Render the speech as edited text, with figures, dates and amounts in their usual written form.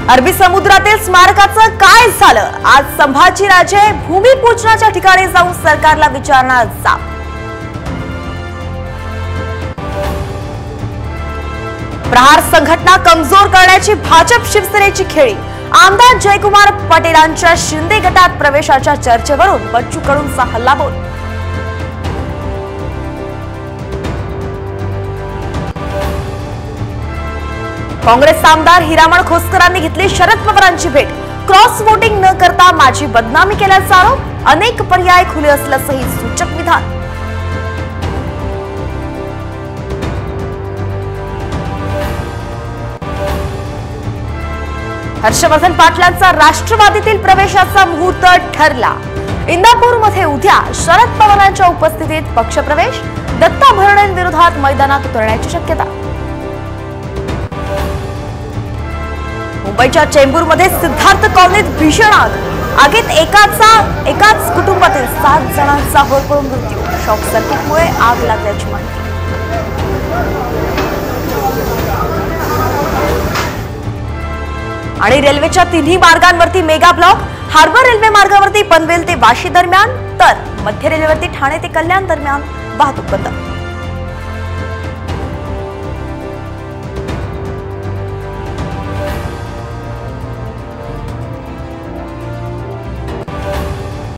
अरबी समुद्रातील स्मारकाचं काय झालं? आज संभाजीराजे भूमिपूजनाच्या ठिकाणी जाऊन सरकारला विचारणार जाब. प्रहार संघटना कमजोर करण्याची भाजप शिवसेनेची खेळी. आमदार जयकुमार पटेलांच्या शिंदे गटात प्रवेशाच्या चर्चेवरून बच्चू कडूंचा हल्लाबोल. काँग्रेस आमदार हिरामण खोसकरांनी घेतली शरद पवारांची भेट. क्रॉस वोटिंग न करता माझी बदनामी केल्याचा आरोप. अनेक पर्याय खुले असल्याचंही सूचक विधान. हर्षवर्धन पाटलांचा राष्ट्रवादीतील प्रवेशाचा मुहूर्त ठरला. इंदापूरमध्ये उद्या शरद पवारांच्या उपस्थितीत पक्षप्रवेश. दत्ता भरणेंविरोधात मैदानात उतरण्याची शक्यता. मुंबईच्या चेंबूरमध्ये सिद्धार्थ कॉलनीत भीषण आग. आगीत एकाच कुटुंबातील 7 जणांचा होरपळून मृत्यू. शॉर्ट सर्किटमुळे आग लागल्याची माहिती. आणि रेल्वेच्या तिन्ही मार्गांवरती मेगा ब्लॉक. हार्बर रेल्वे मार्गावरती पनवेल ते वाशी दरम्यान, तर मध्य रेल्वेवरती ठाणे ते कल्याण दरम्यान वाहतूक बंद.